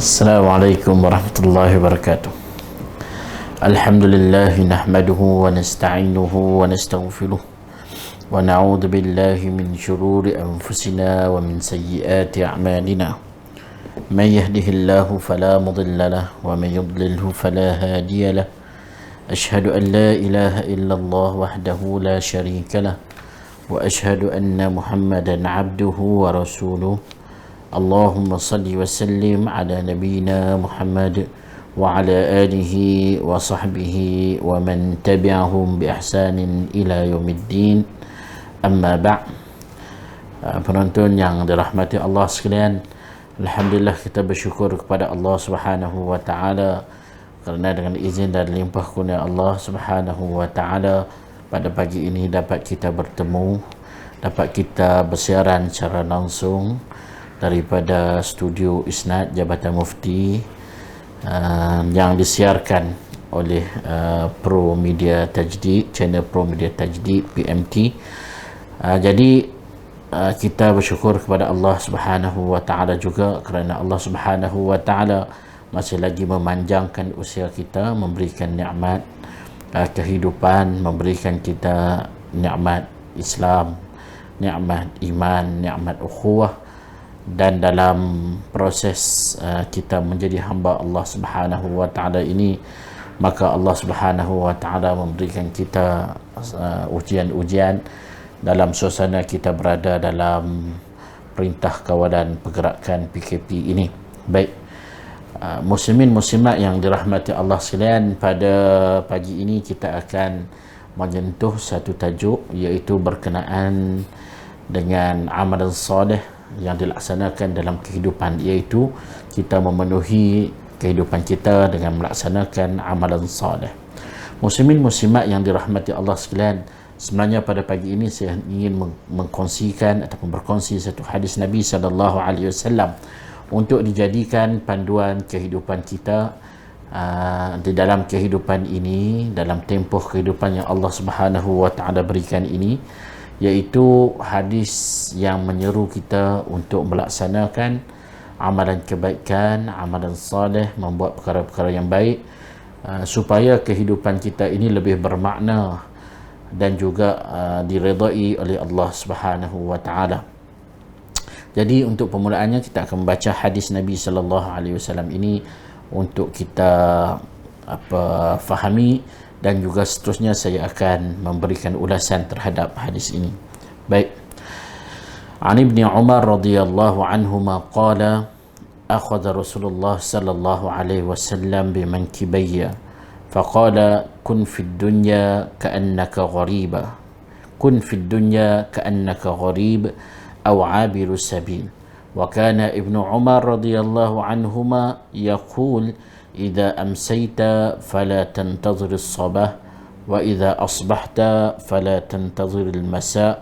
Assalamualaikum warahmatullahi wabarakatuh. Alhamdulillah nahmaduhu wa nasta'inuhu wa nastaghfiruh wa na'udzu billahi min shururi anfusina wa min sayyiati a'malina. Man yahdihillahu fala mudilla lahu wa man yudlilhu fala hadiya lahu. Ashhadu an la ilaha illallah wahdahu la syarika lahu wa ashhadu anna Muhammadan 'abduhu wa rasuluh. Allahumma salli wa sallim ala nabiyyina Muhammad wa ala alihi wa sahbihi wa man tabi'ahum bi ihsanin ila yaumiddin. Amma ba'. Penonton yang dirahmati Allah sekalian, alhamdulillah kita bersyukur kepada Allah Subhanahu wa taala kerana dengan izin dan limpah kurnia Allah Subhanahu wa taala pada pagi ini dapat kita bertemu, dapat kita bersiaran secara langsung daripada studio Isnad Jabatan Mufti yang disiarkan oleh Pro Media Tajdid, channel Pro Media Tajdid PMT. Jadi kita bersyukur kepada Allah Subhanahu wa taala juga kerana Allah Subhanahu wa taala masih lagi memanjangkan usia kita, memberikan nikmat kehidupan, memberikan kita nikmat Islam, nikmat iman, nikmat ukhuwah. Dan dalam proses kita menjadi hamba Allah Subhanahu wa taala ini, maka Allah Subhanahu wa taala memberikan kita ujian-ujian dalam suasana kita berada dalam perintah kawalan pergerakan PKP ini. Baik, muslimin muslimat yang dirahmati Allah sekalian, pada pagi ini kita akan menyentuh satu tajuk, iaitu berkenaan dengan amalan soleh yang dilaksanakan dalam kehidupan, iaitu kita memenuhi kehidupan kita dengan melaksanakan amalan soleh. Muslimin muslimat yang dirahmati Allah sekalian, sebenarnya pada pagi ini saya ingin mengkongsikan ataupun berkongsi satu hadis Nabi sallallahu alaihi wasallam untuk dijadikan panduan kehidupan kita di dalam kehidupan ini, dalam tempoh kehidupan yang Allah Subhanahu wa taala berikan ini, iaitu hadis yang menyeru kita untuk melaksanakan amalan kebaikan, amalan soleh, membuat perkara-perkara yang baik supaya kehidupan kita ini lebih bermakna dan juga diredai oleh Allah Subhanahu wa taala. Jadi untuk permulaannya kita akan membaca hadis Nabi sallallahu alaihi wasallam ini untuk kita fahami, dan juga seterusnya saya akan memberikan ulasan terhadap hadis ini. Baik. An Ibni Umar radhiyallahu anhuma qala akhadha Rasulullah sallallahu alaihi wasallam bimankibayya faqala kun fid dunya ka'annaka ghariba kun fid dunya ka'annaka gharib aw 'abiru sabil. Wa kana Ibnu Umar radhiyallahu anhuma yaqul إذا أمسيت فلا تنتظر الصباح وإذا أصبحت فلا تنتظر المساء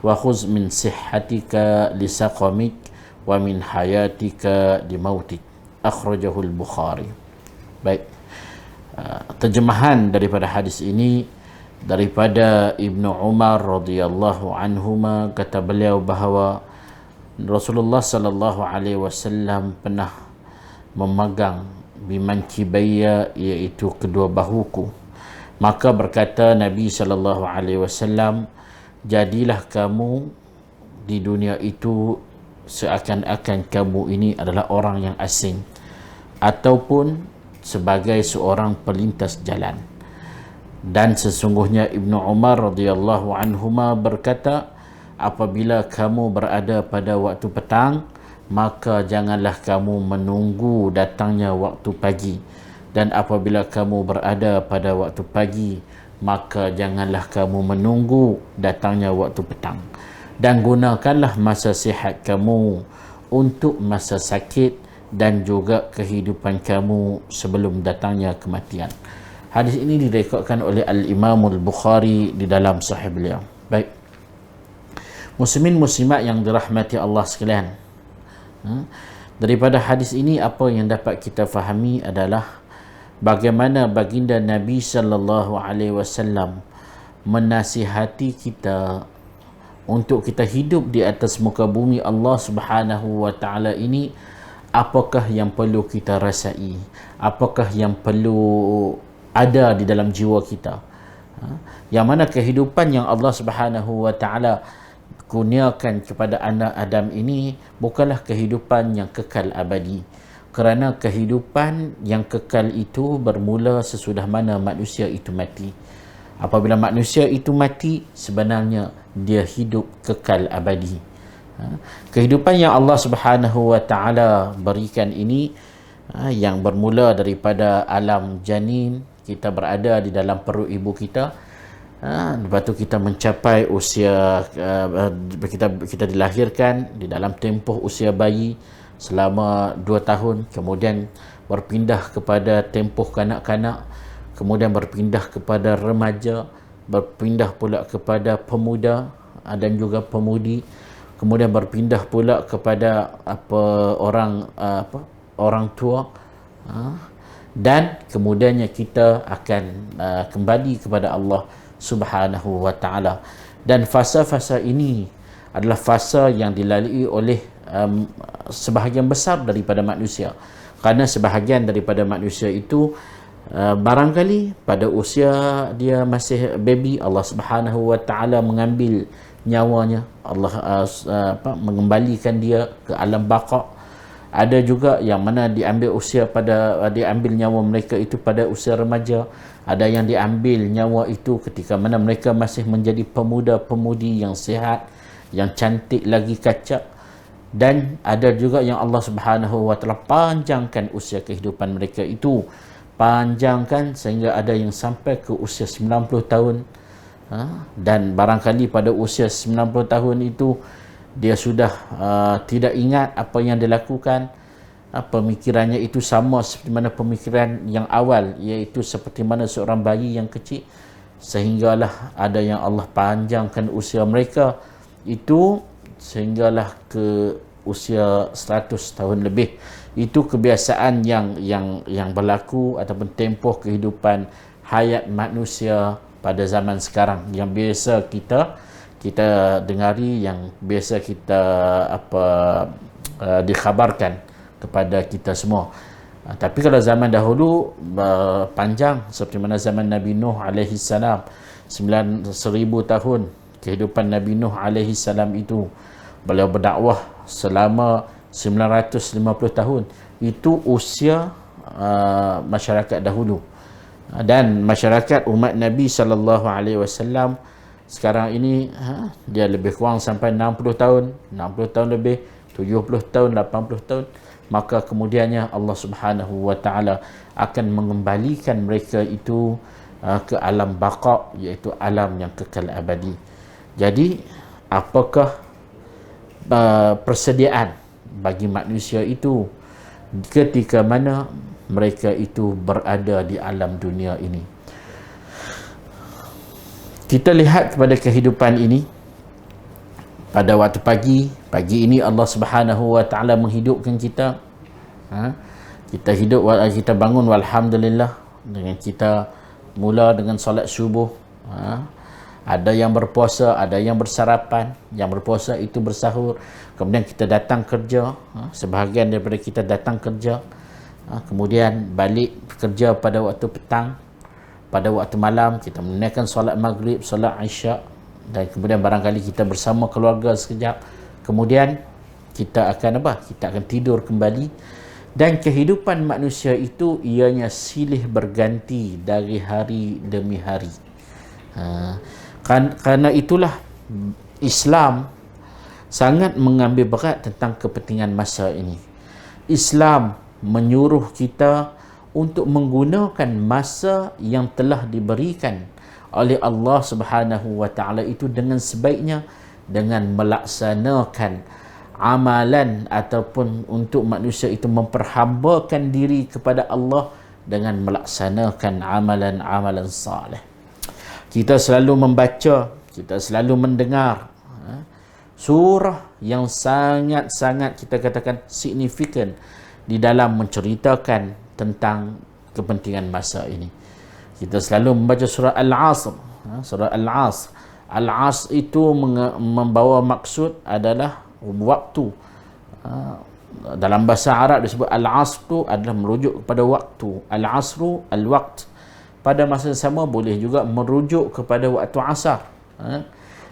وخذ من صحتك لسقمك ومن حياتك لموتك أخرجه البخاري. Baik, terjemahan daripada hadis ini daripada Ibnu Umar radhiyallahu anhuma, kata beliau bahawa Rasulullah sallallahu alaihi wasallam pernah memegang bimankibaya, iaitu kedua bahuku. Maka berkata Nabi sallallahu alaihi wasallam, jadilah kamu di dunia itu seakan-akan kamu ini adalah orang yang asing ataupun sebagai seorang pelintas jalan. Dan sesungguhnya Ibnu Umar radhiyallahu anhuma berkata, apabila kamu berada pada waktu petang, maka janganlah kamu menunggu datangnya waktu pagi, dan apabila kamu berada pada waktu pagi, maka janganlah kamu menunggu datangnya waktu petang, dan gunakanlah masa sihat kamu untuk masa sakit dan juga kehidupan kamu sebelum datangnya kematian. Hadis ini direkodkan oleh Al-Imam Al-Bukhari di dalam Sahih beliau. Baik, muslimin muslimat yang dirahmati Allah sekalian, daripada hadis ini apa yang dapat kita fahami adalah bagaimana baginda Nabi sallallahu alaihi wasallam menasihati kita untuk kita hidup di atas muka bumi Allah Subhanahu wa taala ini apakah yang perlu kita rasai, apakah yang perlu ada di dalam jiwa kita. Yang mana kehidupan yang Allah Subhanahu wa taala kurniakan kepada anak Adam ini bukanlah kehidupan yang kekal abadi, kerana kehidupan yang kekal itu bermula sesudah mana manusia itu mati. Apabila manusia itu mati, sebenarnya dia hidup kekal abadi. Kehidupan yang Allah Subhanahu wa taala berikan ini, yang bermula daripada alam janin, kita berada di dalam perut ibu kita. Lepas tu kita mencapai usia, kita dilahirkan di dalam tempoh usia bayi selama 2 tahun, kemudian berpindah kepada tempoh kanak-kanak, kemudian berpindah kepada remaja, berpindah pula kepada pemuda dan juga pemudi, kemudian berpindah pula kepada orang tua, dan kemudiannya kita akan kembali kepada Allah Subhanahu wa taala. Dan fasa-fasa ini adalah fasa yang dilalui oleh sebahagian besar daripada manusia, kerana sebahagian daripada manusia itu barangkali pada usia dia masih baby, Allah Subhanahu wa taala mengambil nyawanya, Allah mengembalikan dia ke alam baqa. Ada juga yang mana diambil nyawa mereka itu pada usia remaja. Ada yang diambil nyawa itu ketika mana mereka masih menjadi pemuda-pemudi yang sihat, yang cantik lagi kacak. Dan ada juga yang Allah Subhanahu wa taala panjangkan usia kehidupan mereka itu, panjangkan sehingga ada yang sampai ke usia 90 tahun. Dan barangkali pada usia 90 tahun itu dia sudah tidak ingat apa yang dia lakukan. Pemikirannya itu sama seperti mana pemikiran yang awal, iaitu seperti mana seorang bayi yang kecil. Sehinggalah ada yang Allah panjangkan usia mereka itu sehinggalah ke usia 100 tahun lebih. Itu kebiasaan yang berlaku ataupun tempoh kehidupan hayat manusia pada zaman sekarang, yang biasa kita dengari, yang biasa kita dikhabarkan kepada kita semua. Tapi kalau zaman dahulu panjang, seperti mana zaman Nabi Nuh alaihi salam, 1000 tahun kehidupan Nabi Nuh alaihi salam itu. Beliau berdakwah selama 950 tahun. Itu usia masyarakat dahulu. Dan masyarakat umat Nabi sallallahu alaihi wasallam sekarang ini dia lebih kurang sampai 60 tahun, 60 tahun lebih, 70 tahun, 80 tahun. Maka kemudiannya Allah Subhanahu wa taala akan mengembalikan mereka itu ke alam baqa, iaitu alam yang kekal abadi. Jadi apakah persediaan bagi manusia itu ketika mana mereka itu berada di alam dunia ini? Kita lihat kepada kehidupan ini. Pada waktu pagi ini Allah Subhanahu wa taala menghidupkan kita. Kita hidup, kita bangun walhamdulillah, dengan kita mula dengan solat subuh. Ada yang berpuasa, ada yang bersarapan. Yang berpuasa itu bersahur. Kemudian kita datang kerja, sebahagian daripada kita datang kerja, kemudian balik kerja pada waktu petang. Pada waktu malam kita menunaikan solat maghrib, solat isyak, dan kemudian barangkali kita bersama keluarga sekejap. Kemudian kita akan kita akan tidur kembali. Dan kehidupan manusia itu ianya silih berganti dari hari demi hari. Karena itulah Islam sangat mengambil berat tentang kepentingan masa ini. Islam menyuruh kita untuk menggunakan masa yang telah diberikan oleh Allah Subhanahu wa taala itu dengan sebaiknya, dengan melaksanakan amalan ataupun untuk manusia itu memperhambakan diri kepada Allah dengan melaksanakan amalan-amalan saleh. Kita selalu membaca, kita selalu mendengar surah yang sangat-sangat kita katakan signifikan di dalam menceritakan tentang kepentingan masa ini. Kita selalu membaca surah Al-Asr. Surah Al-Asr. Al-Asr itu membawa maksud adalah waktu. Dalam bahasa Arab disebut al-asr adalah merujuk kepada waktu. Al-asru al-waqt. Pada masa yang sama boleh juga merujuk kepada waktu asar.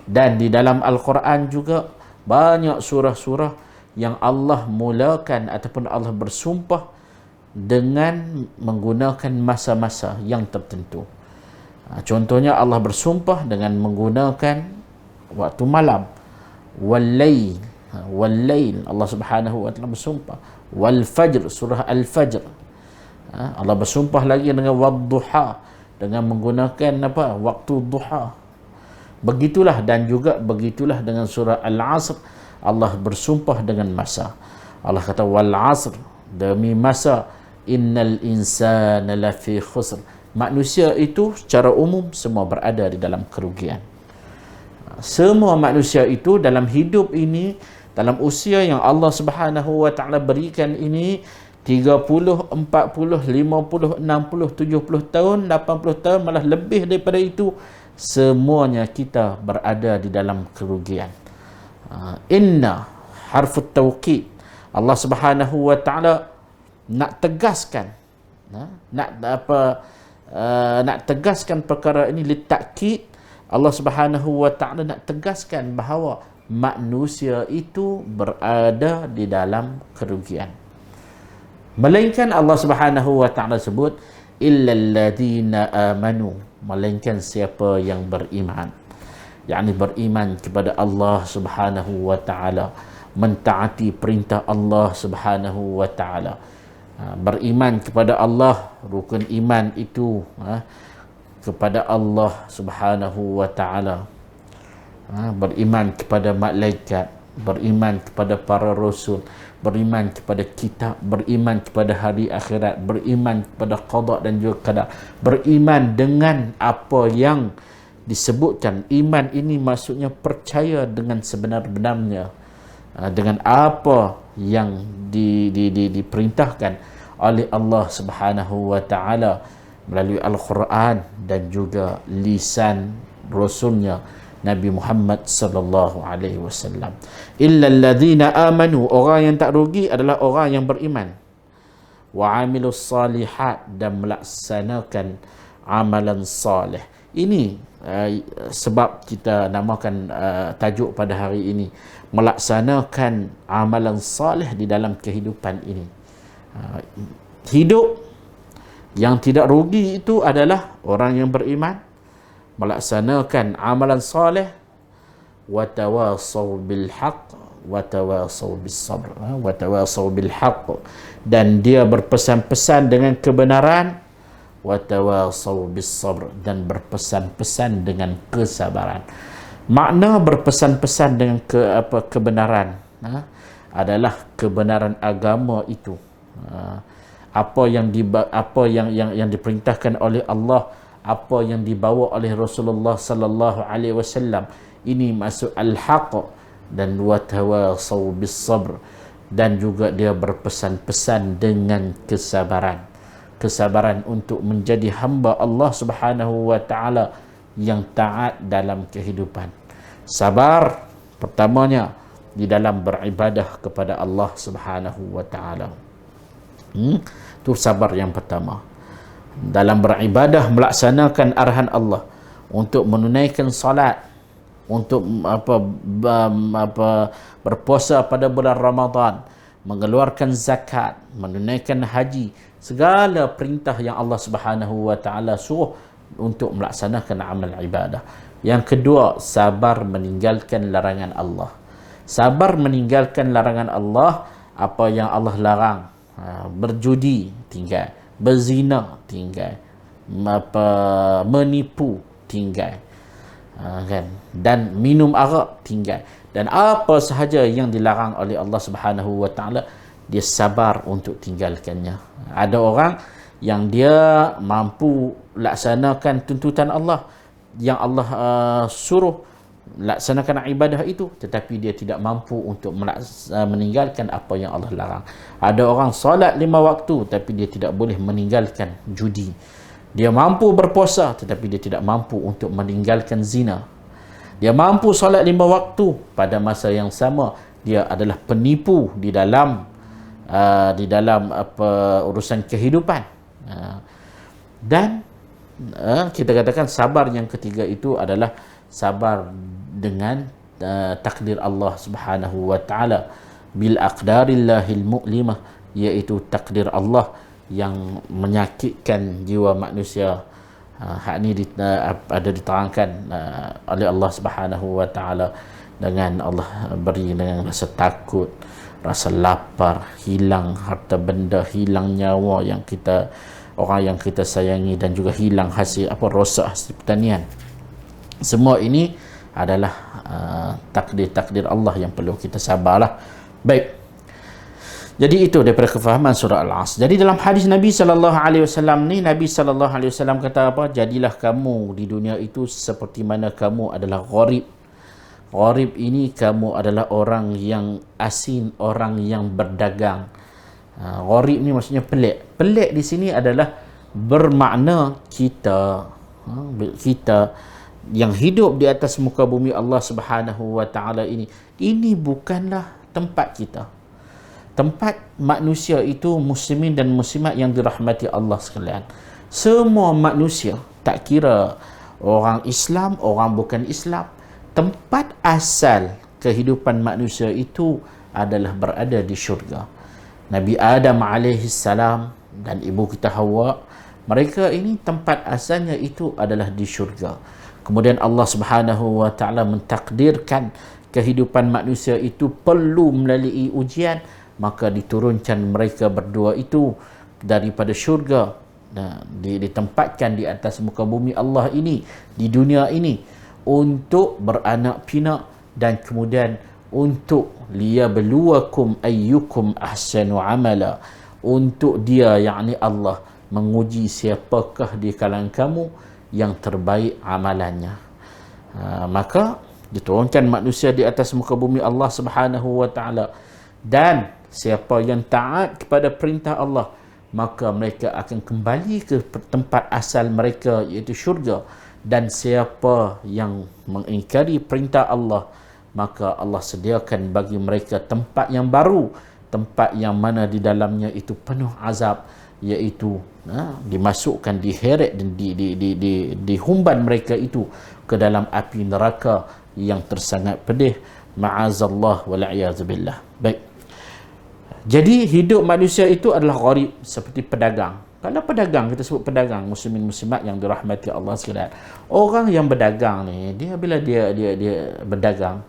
Dan di dalam Al-Quran juga banyak surah-surah yang Allah mulakan ataupun Allah bersumpah dengan menggunakan masa-masa yang tertentu. Contohnya Allah bersumpah dengan menggunakan waktu malam. Wal-lail. Wal-lail. Allah Subhanahu wa taala bersumpah. Wal-fajr, surah Al-Fajr. Allah bersumpah lagi dengan wad-duha, dengan menggunakan apa? Waktu duha. Begitulah, dan juga begitulah dengan surah Al-Asr. Allah bersumpah dengan masa. Allah kata wal asr, demi masa, innal insana lafi khusr. Manusia itu secara umum semua berada di dalam kerugian. Semua manusia itu dalam hidup ini, dalam usia yang Allah Subhanahu wa taala berikan ini, 30, 40, 50, 60, 70 tahun, 80 tahun, malah lebih daripada itu, semuanya kita berada di dalam kerugian. Inna harfut tawqid. Allah Subhanahu wa taala nak tegaskan, nak tegaskan perkara ini litakid. Allah Subhanahu wa taala nak tegaskan bahawa manusia itu berada di dalam kerugian. Melainkan Allah Subhanahu wa taala sebut illal ladzina amanu, melainkan siapa yang beriman. yakni beriman kepada Allah Subhanahu wa taala, mentaati perintah Allah Subhanahu wa taala. Beriman kepada Allah, rukun iman itu kepada Allah Subhanahu wa taala. Beriman kepada malaikat, beriman kepada para rasul, beriman kepada kitab, beriman kepada hari akhirat, beriman kepada qada dan juga qadar, beriman dengan apa yang disebutkan. Iman ini maksudnya percaya dengan sebenar-benarnya dengan apa yang diperintahkan oleh Allah Subhanahu wa taala melalui Al-Quran dan juga lisan rasulnya Nabi Muhammad sallallahu alaihi wasallam. Illa alladzina amanu, orang yang tak rugi adalah orang yang beriman. Wa amilus salihat, dan melaksanakan amalan salih. Ini sebab kita namakan tajuk pada hari ini, melaksanakan amalan salih di dalam kehidupan ini. Hidup yang tidak rugi itu adalah orang yang beriman, melaksanakan amalan salih, wa tawasaw bil haqq wa tawasaw bis sabr, wa tawasaw bil haqq, dan dia berpesan-pesan dengan kebenaran, wa tawasaw bis sabr, dan berpesan-pesan dengan kesabaran. Makna berpesan-pesan dengan kebenaran adalah kebenaran agama itu. Apa yang diperintahkan oleh Allah, apa yang dibawa oleh Rasulullah sallallahu alaihi wasallam, ini masuk al-haq, dan wa tawasaw bis sabr, dan juga dia berpesan-pesan dengan kesabaran. Kesabaran untuk menjadi hamba Allah Subhanahu wa taala yang taat dalam kehidupan. Sabar pertamanya di dalam beribadah kepada Allah Subhanahu wa taala. Itu sabar yang pertama. Dalam beribadah, melaksanakan arahan Allah untuk menunaikan salat, untuk berpuasa pada bulan Ramadan, mengeluarkan zakat, menunaikan haji, segala perintah yang Allah Subhanahu wa taala suruh untuk melaksanakan amal ibadah. Yang kedua, sabar meninggalkan larangan Allah. Sabar meninggalkan larangan Allah, apa yang Allah larang. Berjudi tinggal, berzina tinggal, menipu tinggal, kan, dan minum arak tinggal, dan apa sahaja yang dilarang oleh Allah Subhanahu wa taala, dia sabar untuk tinggalkannya. Ada orang yang dia mampu laksanakan tuntutan Allah, yang Allah suruh laksanakan ibadah itu, tetapi dia tidak mampu untuk meninggalkan apa yang Allah larang. Ada orang solat 5 waktu, tapi dia tidak boleh meninggalkan judi. Dia mampu berpuasa, tetapi dia tidak mampu untuk meninggalkan zina. Dia mampu solat 5 waktu, pada masa yang sama dia adalah penipu di dalam di dalam urusan kehidupan. Dan kita katakan sabar yang ketiga itu adalah sabar dengan takdir Allah Subhanahu wa taala, bil aqdarillahil mu'limah, iaitu takdir Allah yang menyakitkan jiwa manusia. Hak ni ada diterangkan oleh Allah Subhanahu wa taala dengan Allah beri dengan rasa takut, rasa lapar, hilang harta benda, hilang nyawa yang kita, orang yang kita sayangi, dan juga hilang hasil rosak hasil pertanian. Semua ini adalah takdir-takdir Allah yang perlu kita sabarlah. Baik. Jadi itu daripada kefahaman surah Al-Asr. Jadi dalam hadis Nabi sallallahu alaihi wasallam ni, Nabi sallallahu alaihi wasallam kata apa? Jadilah kamu di dunia itu seperti mana kamu adalah gharib. Gharib ini kamu adalah orang yang asing, orang yang berdagang. Gharib ni maksudnya pelik. Pelik di sini adalah bermakna kita yang hidup di atas muka bumi Allah Subhanahu wa taala ini bukanlah tempat kita. Tempat manusia itu muslimin dan muslimat yang dirahmati Allah sekalian. Semua manusia, tak kira orang Islam, orang bukan Islam, tempat asal kehidupan manusia itu adalah berada di syurga. Nabi Adam alaihissalam dan ibu kita Hawa, mereka ini tempat asalnya itu adalah di syurga. Kemudian Allah Subhanahu wa taala mentakdirkan kehidupan manusia itu perlu melalui ujian, maka diturunkan mereka berdua itu daripada syurga, ditempatkan di atas muka bumi Allah ini, di dunia ini, untuk beranak pinak, dan kemudian untuk liyabluwakum ayyukum ahsanu amala, untuk dia, yakni Allah, menguji siapakah di kalangan kamu yang terbaik amalannya. Maka diturunkan manusia di atas muka bumi Allah Subhanahu wa taala, dan siapa yang taat kepada perintah Allah, maka mereka akan kembali ke tempat asal mereka, iaitu syurga. Dan siapa yang mengingkari perintah Allah, maka Allah sediakan bagi mereka tempat yang baru, tempat yang mana di dalamnya itu penuh azab, iaitu dimasukkan, diheret dan dihumban mereka itu ke dalam api neraka yang tersangat pedih. Ma'azallah wal'iyadzubillah. Baik. Jadi hidup manusia itu adalah gharib, seperti pedagang. Kalau pedagang, kita sebut pedagang, muslimin muslimat yang dirahmati Allah sekalian. Orang yang berdagang ni, bila dia berdagang,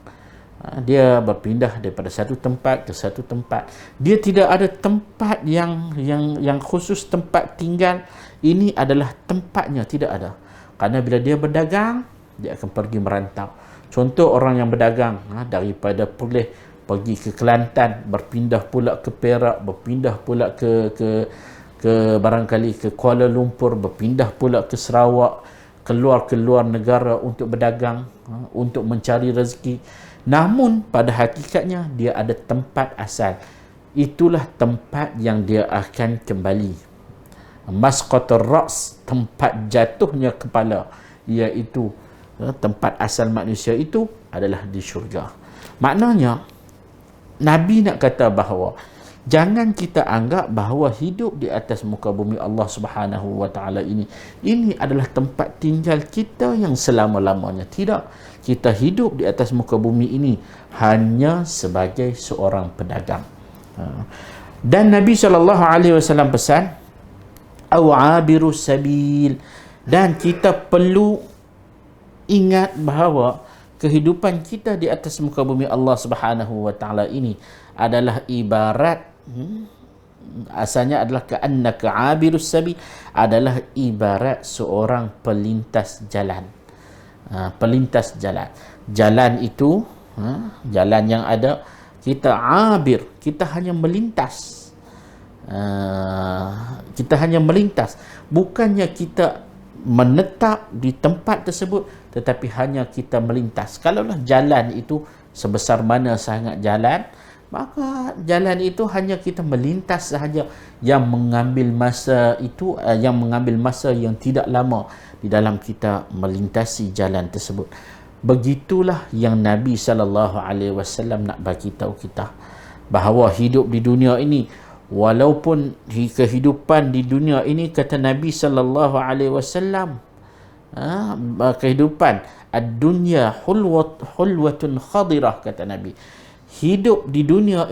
dia berpindah daripada satu tempat ke satu tempat. Dia tidak ada tempat yang khusus tempat tinggal. Ini adalah tempatnya, tidak ada. Karena bila dia berdagang, dia akan pergi merantau. Contoh orang yang berdagang daripada Perlis pergi ke Kelantan, berpindah pula ke Perak, berpindah pula ke barangkali ke Kuala Lumpur, berpindah pula ke Sarawak, keluar negara untuk berdagang, untuk mencari rezeki. Namun pada hakikatnya dia ada tempat asal. Itulah tempat yang dia akan kembali. Masqatur ra's, tempat jatuhnya kepala, iaitu tempat asal manusia itu adalah di syurga. Maknanya Nabi nak kata bahawa jangan kita anggap bahawa hidup di atas muka bumi Allah Subhanahu wa taala ini adalah tempat tinggal kita yang selama-lamanya. Tidak. Kita hidup di atas muka bumi ini hanya sebagai seorang pedagang. Dan Nabi SAW pesan, awabiru sabil, dan kita perlu ingat bahawa kehidupan kita di atas muka bumi Allah Subhanahu wa taala ini adalah ibarat, asalnya adalah ka'annaka 'abirus sabil, adalah ibarat seorang pelintas jalan. Pelintas jalan. Jalan itu, jalan yang ada, kita 'abir, kita hanya melintas. Kita hanya melintas. Bukannya kita menetap di tempat tersebut, tetapi hanya kita melintas. Kalaulah jalan itu sebesar mana sangat jalan, maka jalan itu hanya kita melintas sahaja, yang mengambil masa itu, yang mengambil masa yang tidak lama di dalam kita melintasi jalan tersebut. Begitulah yang Nabi SAW nak bagi tahu kita, bahawa hidup di dunia ini walaupun kehidupan di dunia ini, kata Nabi sallallahu alaihi wasallam, kehidupan ad-dunya hulwatun khadirah, kata Nabi. Hidup di dunia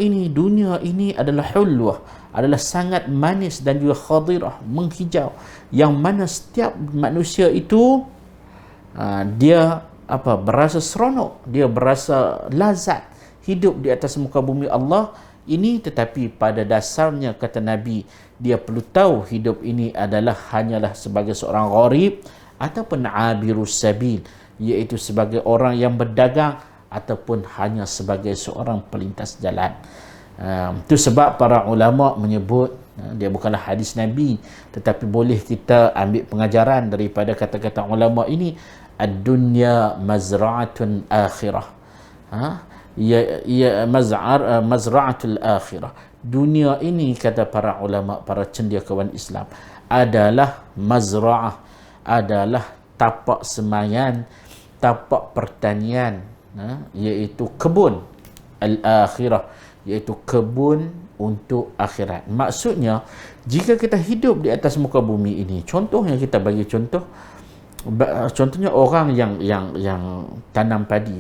ini adalah hulwah, adalah sangat manis dan juga khadirah, menghijau, yang mana setiap manusia itu dia berasa seronok, dia berasa lazat hidup di atas muka bumi Allah ini. Tetapi pada dasarnya, kata Nabi, dia perlu tahu hidup ini adalah hanyalah sebagai seorang gharib ataupun abirus sabil, iaitu sebagai orang yang berdagang ataupun hanya sebagai seorang pelintas jalan. Itu sebab para ulama menyebut, dia bukanlah hadis Nabi, tetapi boleh kita ambil pengajaran daripada kata-kata ulama ini, ad-dunya mazra'atun akhirah. Mazra'atul akhirah. Dunia ini, kata para ulama, para cendekiawan Islam, adalah mazra'ah, adalah tapak semayan, tapak pertanian, iaitu kebun al-akhirah, iaitu kebun untuk akhirat. Maksudnya, jika kita hidup di atas muka bumi ini, contohnya kita bagi contohnya orang yang tanam padi.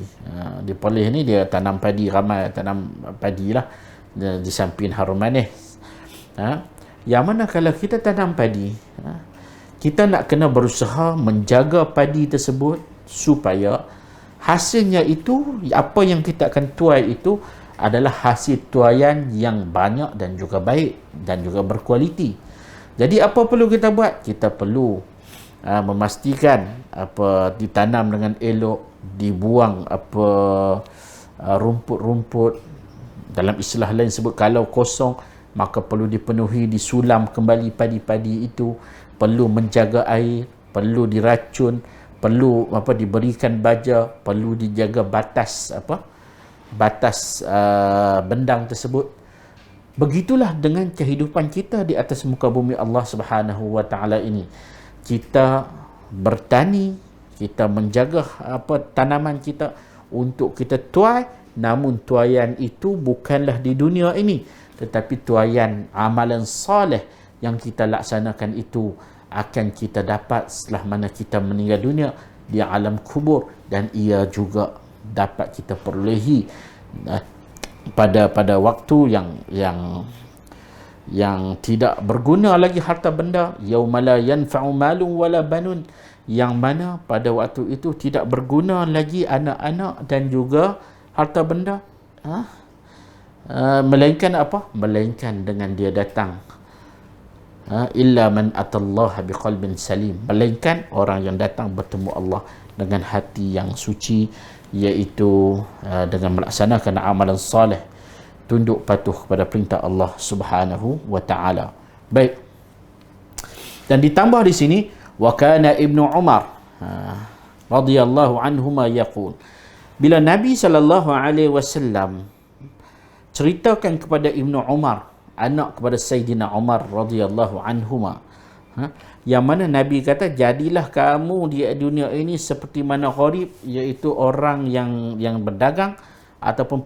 Di Perlis ni dia tanam padi, ramai tanam padi lah di samping Harum Manis. Yang mana kalau kita tanam padi, kita nak kena berusaha menjaga padi tersebut supaya hasilnya itu, apa yang kita akan tuai itu adalah hasil tuaian yang banyak dan juga baik dan juga berkualiti. Jadi apa perlu kita buat? Kita perlu memastikan ditanam dengan elok, dibuang rumput-rumput, dalam istilah lain sebut kalau kosong maka perlu dipenuhi, disulam kembali padi-padi itu, perlu menjaga air, perlu diracun, perlu diberikan baja, perlu dijaga batas bendang tersebut. Begitulah dengan kehidupan kita di atas muka bumi Allah Subhanahu wa taala ini. Kita bertani, kita menjaga tanaman kita untuk kita tuai, namun tuaian itu bukanlah di dunia ini, tetapi tuaian amalan soleh yang kita laksanakan itu akan kita dapat setelah mana kita meninggal dunia di alam kubur, dan ia juga dapat kita perolehi pada waktu yang tidak berguna lagi harta benda, yauma la yanfa'u malun wala banun, yang mana pada waktu itu tidak berguna lagi anak-anak dan juga harta benda, melainkan melainkan dengan dia datang illa man atallaha biqalbin salim, melainkan orang yang datang bertemu Allah dengan hati yang suci, iaitu dengan melaksanakan amalan soleh, tunduk patuh kepada perintah Allah Subhanahu wa taala. Baik. Dan ditambah di sini, wa kana Ibnu Umar radhiyallahu anhuma yaqul, bila Nabi sallallahu alaihi wasallam ceritakan kepada Ibnu Umar, anak kepada Sayyidina Umar radhiyallahu anhuma, yang mana Nabi kata, jadilah kamu di dunia ini seperti mana gharib, iaitu orang yang berdagang ataupun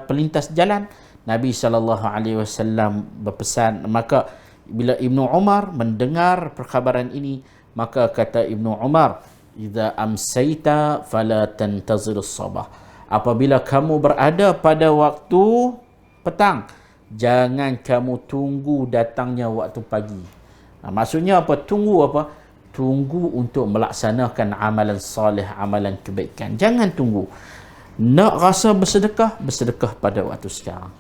pelintas jalan. Nabi SAW berpesan. Maka bila Ibnu Umar mendengar perkhabaran ini, maka kata Ibnu Umar, idza amsayta fala tantazir as-sabah, apabila kamu berada pada waktu petang, jangan kamu tunggu datangnya waktu pagi. Maksudnya apa? Tunggu untuk melaksanakan amalan soleh, amalan kebaikan. Jangan tunggu. Nak rasa bersedekah, bersedekah pada waktu sekarang.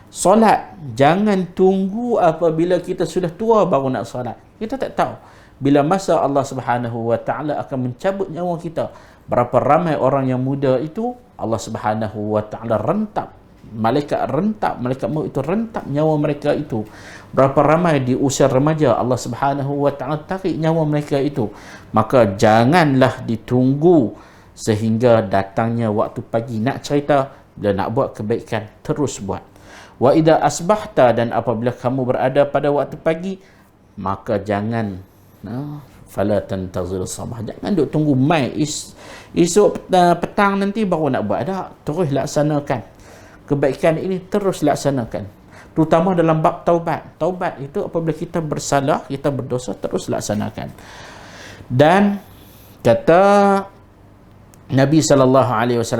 Solat, jangan tunggu apabila kita sudah tua baru nak solat. Kita tak tahu bila masa Allah Subhanahu wa taala akan mencabut nyawa kita. Berapa ramai orang yang muda itu Allah Subhanahu wa taala rentap, malaikat maut itu rentap nyawa mereka itu. Berapa ramai di usia remaja Allah Subhanahu wa taala tarik nyawa mereka itu. Maka janganlah ditunggu sehingga datangnya waktu pagi. Nak cerita, bila nak buat kebaikan, terus buat. Wa idza asbahta, dan apabila kamu berada pada waktu pagi, maka jangan fala tantazir sabah, jangan duk tunggu mai esok petang nanti baru nak buat. Dah, terus laksanakan kebaikan ini, terus laksanakan. terutama dalam bab taubat. Taubat itu apabila kita bersalah, kita berdosa, terus laksanakan. Dan kata Nabi SAW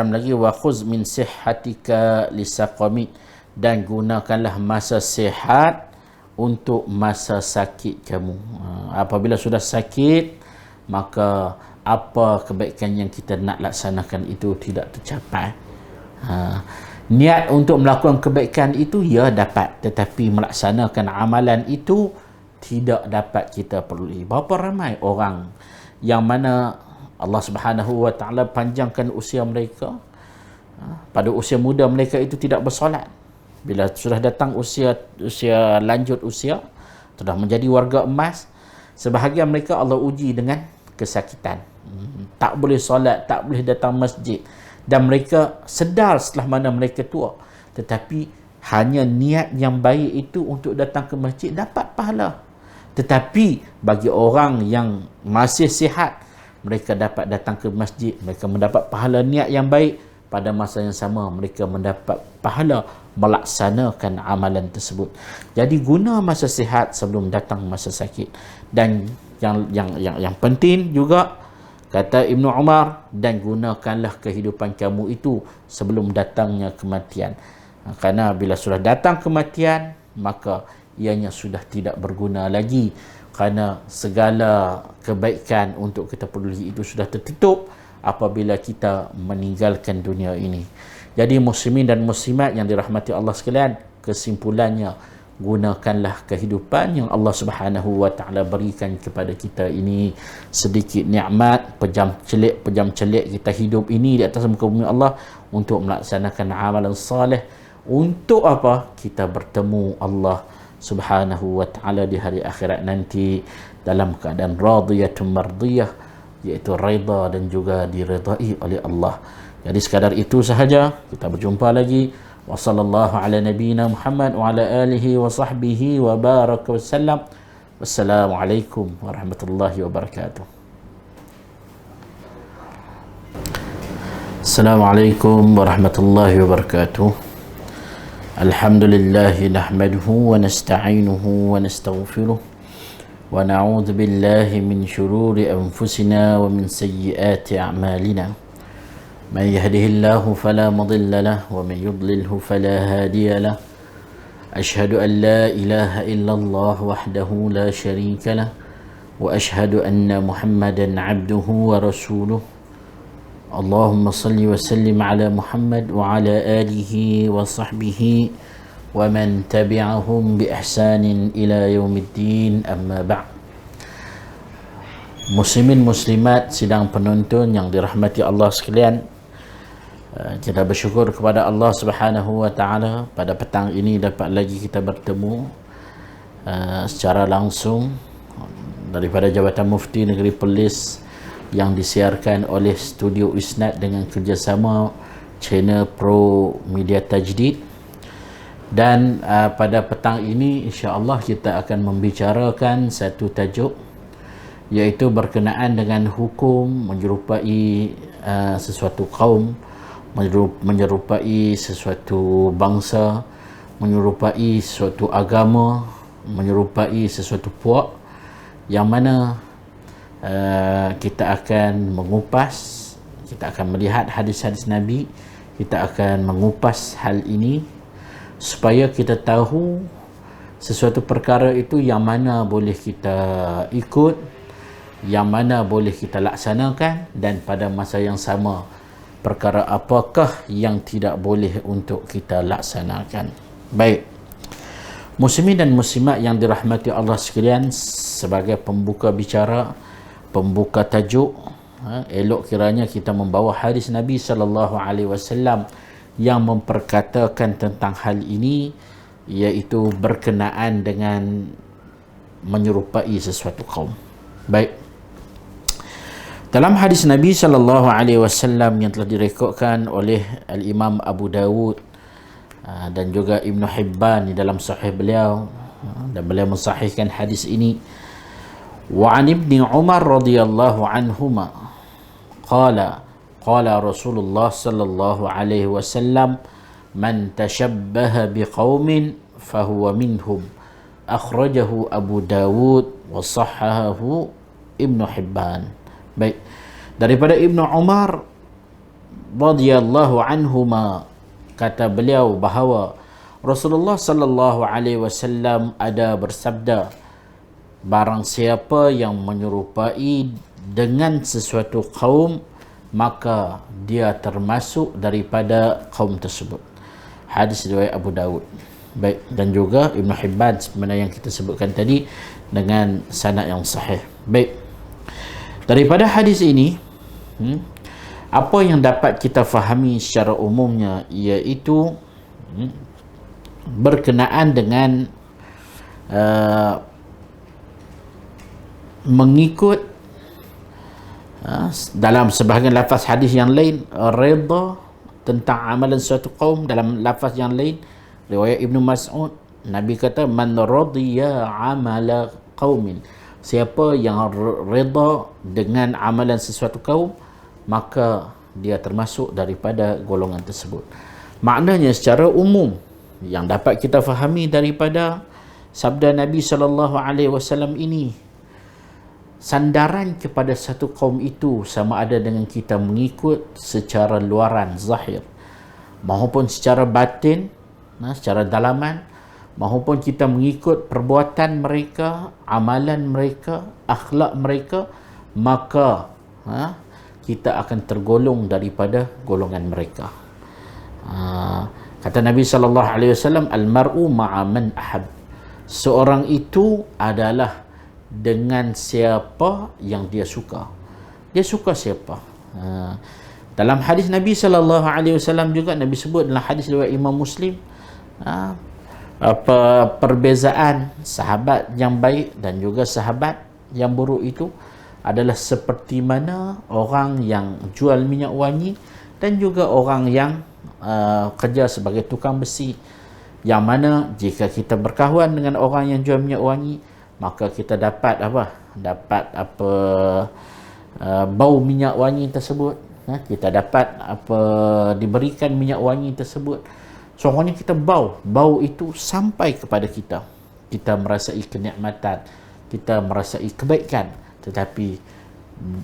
lagi, wa khuz min sihhatika lisaqami, dan gunakanlah masa sihat untuk masa sakit kamu. Apabila sudah sakit, maka apa kebaikan yang kita nak laksanakan itu tidak tercapai. Niat untuk melakukan kebaikan itu ya dapat, tetapi melaksanakan amalan itu tidak dapat kita peroleh. Berapa ramai orang yang mana Allah Subhanahu wa taala panjangkan usia mereka, pada usia muda mereka itu tidak bersolat. Bila sudah datang usia lanjut usia, sudah menjadi warga emas, sebahagian mereka Allah uji dengan kesakitan, tak boleh solat, tak boleh datang masjid, dan mereka sedar setelah mana mereka tua, tetapi hanya niat yang baik itu untuk datang ke masjid dapat pahala. Tetapi bagi orang yang masih sihat, mereka dapat datang ke masjid, mereka mendapat pahala niat yang baik, pada masa yang sama mereka mendapat pahala melaksanakan amalan tersebut. Jadi guna masa sihat sebelum datang masa sakit. Dan yang penting juga kata Ibnu Umar, dan gunakanlah kehidupan kamu itu sebelum datangnya kematian. Kerana bila sudah datang kematian, maka ianya sudah tidak berguna lagi, kerana segala kebaikan untuk kita peduli itu sudah tertutup apabila kita meninggalkan dunia ini. Jadi muslimin dan muslimat yang dirahmati Allah sekalian, kesimpulannya, gunakanlah kehidupan yang Allah Subhanahu wa taala berikan kepada kita ini, sedikit nikmat, pejam celik kita hidup ini di atas muka bumi Allah, untuk melaksanakan amalan salih. Untuk apa? Kita bertemu Allah Subhanahu wa taala di hari akhirat nanti dalam keadaan radiyatun mardiyah, iaitu redha dan juga diredai oleh Allah. Jadi sekadar itu sahaja, kita berjumpa lagi. Wa sallallahu ala nabiyyina Muhammad wa ala alihi wa sahbihi wa baraka wa sallam. Wassalamualaikum warahmatullahi wabarakatuh. Assalamualaikum warahmatullahi wabarakatuh. الحمد لله نحمده ونستعينه ونستغفره ونعوذ بالله من شرور أنفسنا ومن سيئات أعمالنا. من يهده الله فلا مضل له ومن يضلله فلا هادي له. أشهد أن لا إله إلا الله وحده لا شريك له وأشهد أن محمدا عبده ورسوله. اللهم صل وسلم على محمد وعلى آله وصحبه ومن تبعهم بإحسان إلى يوم الدين. أما بعد. Muslimin muslimat sidang penonton yang dirahmati Allah sekalian, kita bersyukur kepada Allah Subhanahu wa taala pada petang ini dapat lagi kita bertemu secara langsung daripada Jabatan Mufti Negeri Perlis, yang disiarkan oleh Studio Isnad dengan kerjasama channel Pro Media Tajdid. Dan pada petang ini insya-Allah kita akan membicarakan satu tajuk, iaitu berkenaan dengan hukum menyerupai sesuatu kaum, menyerupai sesuatu bangsa, menyerupai sesuatu agama, menyerupai sesuatu puak, yang mana kita akan mengupas, kita akan melihat hadis-hadis Nabi, kita akan mengupas hal ini supaya kita tahu sesuatu perkara itu yang mana boleh kita ikut, yang mana boleh kita laksanakan, dan pada masa yang sama perkara apakah yang tidak boleh untuk kita laksanakan. Baik, muslimin dan muslimat yang dirahmati Allah sekalian, sebagai pembuka bicara, pembuka tajuk, elok kiranya kita membawa hadis Nabi sallallahu alaihi wasallam yang memperkatakan tentang hal ini, iaitu berkenaan dengan menyerupai sesuatu kaum. Baik, dalam hadis Nabi sallallahu alaihi wasallam yang telah direkodkan oleh Al-Imam Abu Dawud dan juga Ibn Hibban di dalam sahih beliau, dan beliau mensahihkan hadis ini, وعن ابن عمر رضي الله عنهما قال قال رسول الله صلى الله عليه وسلم من تشبه بقوم fahuwa minhum. Akhrajahu Abu Dawud wa sahhahahu Ibnu Hibban. Baik. Daripada Ibnu Umar radhiyallahu anhuma, kata beliau bahawa Rasulullah sallallahu alaihi wasallam ada bersabda, barang siapa yang menyerupai dengan sesuatu kaum, maka dia termasuk daripada kaum tersebut. Hadis riwayat Abu Dawud. Baik, dan juga Ibn Hibban sebenarnya yang kita sebutkan tadi dengan sanad yang sahih. Baik, daripada hadis ini apa yang dapat kita fahami secara umumnya, iaitu berkenaan dengan mengikut dalam sebahagian lafaz hadis yang lain redha tentang amalan suatu kaum. Dalam lafaz yang lain riwayat Ibnu Mas'ud, Nabi kata man radiya amala qaumin, siapa yang redha dengan amalan sesuatu kaum, maka dia termasuk daripada golongan tersebut. Maknanya secara umum yang dapat kita fahami daripada sabda Nabi sallallahu alaihi wasallam ini, sandaran kepada satu kaum itu sama ada dengan kita mengikut secara luaran zahir maupun secara batin, secara dalaman, maupun kita mengikut perbuatan mereka, amalan mereka, akhlak mereka, maka kita akan tergolong daripada golongan mereka. Kata Nabi sallallahu alaihi wasallam, al-mar'u ma'a man ahab, seorang itu adalah dengan siapa yang dia suka. Dia suka siapa? Dalam hadis Nabi sallallahu alaihi wasallam juga Nabi sebut dalam hadis riwayat Imam Muslim, apa perbezaan sahabat yang baik dan juga sahabat yang buruk itu adalah seperti mana orang yang jual minyak wangi dan juga orang yang kerja sebagai tukang besi. Yang mana jika kita berkawan dengan orang yang jual minyak wangi, maka kita dapat bau minyak wangi tersebut. Kita dapat diberikan minyak wangi tersebut. Seorangnya kita bau itu sampai kepada kita. Kita merasai kenikmatan, kita merasai kebaikan. Tetapi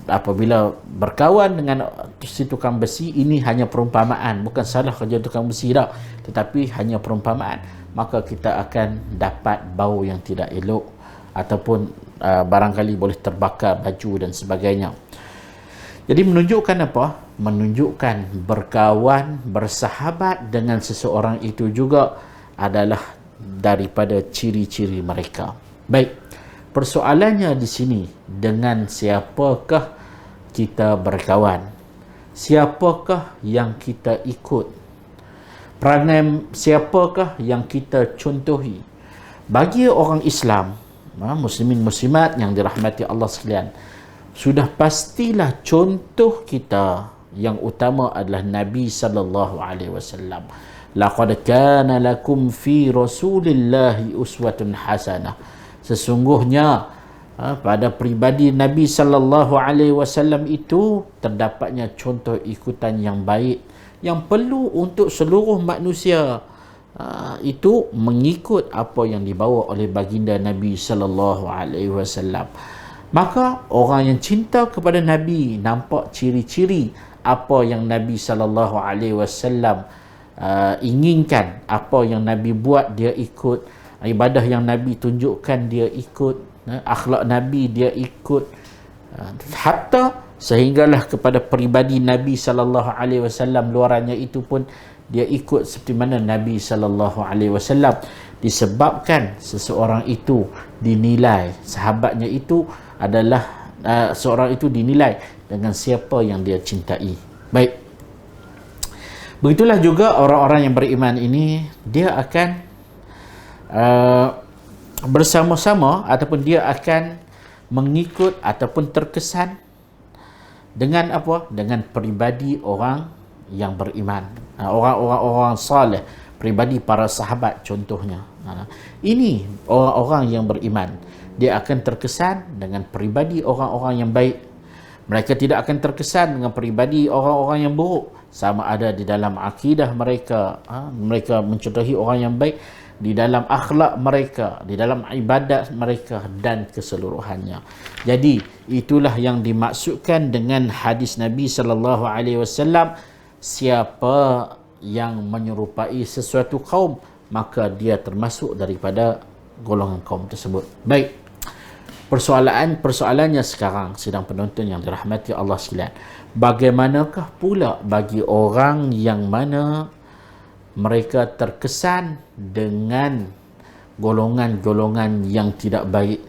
apabila berkawan dengan si tukang besi, ini hanya perumpamaan, bukan salah kerja tukang besi dah, tetapi hanya perumpamaan, maka kita akan dapat bau yang tidak elok, ataupun barangkali boleh terbakar baju dan sebagainya. Jadi menunjukkan apa? Menunjukkan berkawan, bersahabat dengan seseorang itu juga adalah daripada ciri-ciri mereka. Baik, persoalannya di sini, dengan siapakah kita berkawan? Siapakah yang kita ikut? Perangai siapakah yang kita contohi? Bagi orang Islam, muslimin muslimat yang dirahmati Allah sekalian, sudah pastilah contoh kita yang utama adalah Nabi sallallahu alaihi wasallam. Laqad kana lakum fi Rasulillahi uswatun hasanah. Sesungguhnya pada pribadi Nabi sallallahu alaihi wasallam itu terdapatnya contoh ikutan yang baik yang perlu untuk seluruh manusia itu mengikut apa yang dibawa oleh baginda Nabi sallallahu alaihi wasallam. Maka orang yang cinta kepada Nabi nampak ciri-ciri apa yang Nabi sallallahu alaihi wasallam inginkan, apa yang Nabi buat dia ikut, ibadah yang Nabi tunjukkan dia ikut, akhlak Nabi dia ikut, hatta sehinggalah kepada peribadi Nabi sallallahu alaihi wasallam luarannya itu pun dia ikut seperti mana Nabi sallallahu alaihi wasallam, disebabkan seseorang itu dinilai, sahabatnya itu adalah seorang itu dinilai dengan siapa yang dia cintai. Baik, begitulah juga orang-orang yang beriman ini, dia akan bersama-sama ataupun dia akan mengikut ataupun terkesan dengan apa? Dengan peribadi orang yang beriman, orang-orang saleh, peribadi para sahabat contohnya. Ini orang-orang yang beriman, dia akan terkesan dengan peribadi orang-orang yang baik. Mereka tidak akan terkesan dengan peribadi orang-orang yang buruk, sama ada di dalam akidah mereka, mereka mencontohi orang yang baik, di dalam akhlak mereka, di dalam ibadat mereka dan keseluruhannya. Jadi itulah yang dimaksudkan dengan hadis Nabi sallallahu alaihi wasallam, siapa yang menyerupai sesuatu kaum maka dia termasuk daripada golongan kaum tersebut. Baik. Persoalannya sekarang, sidang penonton yang dirahmati Allah sekalian, bagaimanakah pula bagi orang yang mana mereka terkesan dengan golongan-golongan yang tidak baik,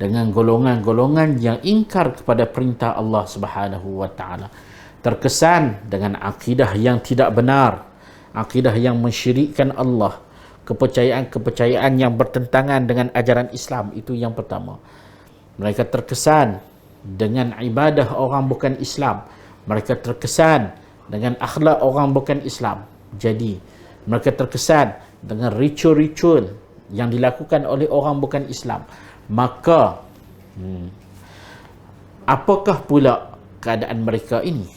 dengan golongan-golongan yang ingkar kepada perintah Allah Subhanahu wa taala, terkesan dengan akidah yang tidak benar, akidah yang mensyirikkan Allah, kepercayaan-kepercayaan yang bertentangan dengan ajaran Islam. Itu yang pertama. Mereka terkesan dengan ibadah orang bukan Islam. Mereka terkesan dengan akhlak orang bukan Islam. Jadi, mereka terkesan dengan ritual-ritual yang dilakukan oleh orang bukan Islam. Maka, apakah pula keadaan mereka ini?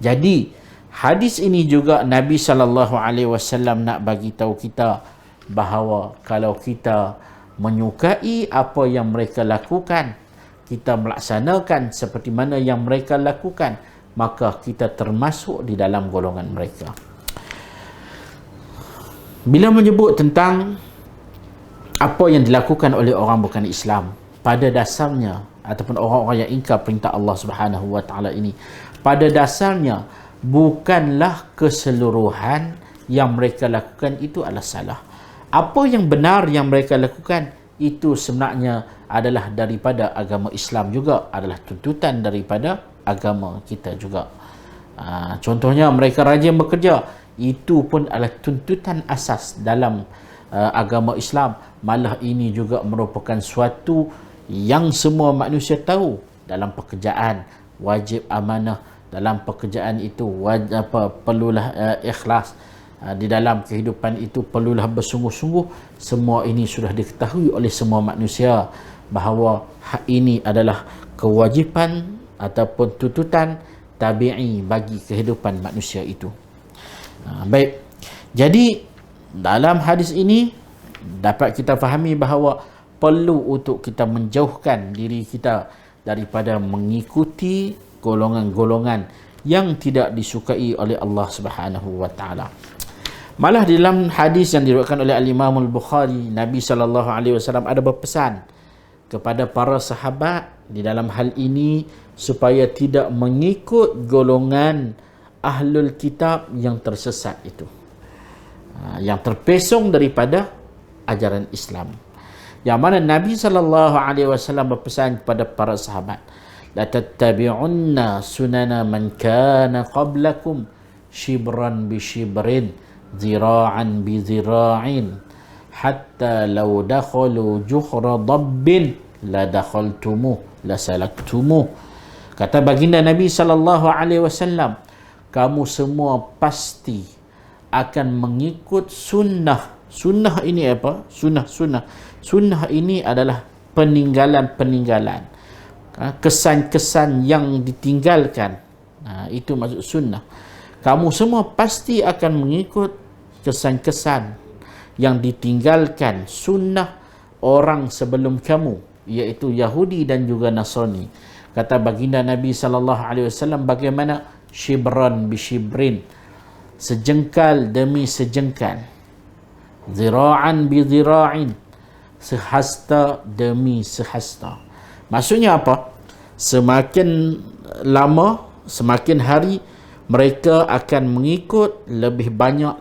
Jadi, hadis ini juga Nabi SAW nak bagi tahu kita bahawa kalau kita menyukai apa yang mereka lakukan, kita melaksanakan seperti mana yang mereka lakukan, maka kita termasuk di dalam golongan mereka. Bila menyebut tentang apa yang dilakukan oleh orang bukan Islam, pada dasarnya ataupun orang-orang yang ingkar perintah Allah Subhanahu wa taala ini, pada dasarnya bukanlah keseluruhan yang mereka lakukan itu adalah salah. Apa yang benar yang mereka lakukan itu sebenarnya adalah daripada agama Islam juga, adalah tuntutan daripada agama kita juga. Contohnya mereka rajin bekerja, itu pun adalah tuntutan asas dalam agama Islam. Malah ini juga merupakan suatu yang semua manusia tahu. Dalam pekerjaan wajib amanah, dalam pekerjaan itu perlulah ikhlas, di dalam kehidupan itu perlulah bersungguh-sungguh. Semua ini sudah diketahui oleh semua manusia bahawa ini adalah kewajipan ataupun tuntutan tabi'i bagi kehidupan manusia itu. Baik. Jadi dalam hadis ini dapat kita fahami bahawa perlu untuk kita menjauhkan diri kita daripada mengikuti golongan-golongan yang tidak disukai oleh Allah Subhanahu wa taala. Malah dalam hadis yang diriwayatkan oleh Al-Imam Al-Bukhari, Nabi SAW ada berpesan kepada para sahabat di dalam hal ini supaya tidak mengikut golongan ahlul kitab yang tersesat itu, yang terpesong daripada ajaran Islam. Yang mana Nabi SAW berpesan kepada para sahabat, la tattabi'unna sunana man kana qablakum shibran bi shibrin zira'an bi zira'in hatta law dakhalu juhra dabbin la dakhaltumuh la salaktumuh. Kata baginda Nabi SAW, kamu semua pasti akan mengikut sunnah. Sunnah ini apa? Sunnah ini adalah peninggalan-peninggalan, kesan-kesan yang ditinggalkan. Itu maksud sunnah. Kamu semua pasti akan mengikut kesan-kesan yang ditinggalkan, sunnah orang sebelum kamu, iaitu Yahudi dan juga Nasrani. Kata baginda Nabi SAW, bagaimana? Shibran bi shibrin, sejengkal demi sejengkal, zira'an bi zira'in, sehasta demi sehasta. Maksudnya apa? Semakin lama, semakin hari, mereka akan mengikut lebih banyak.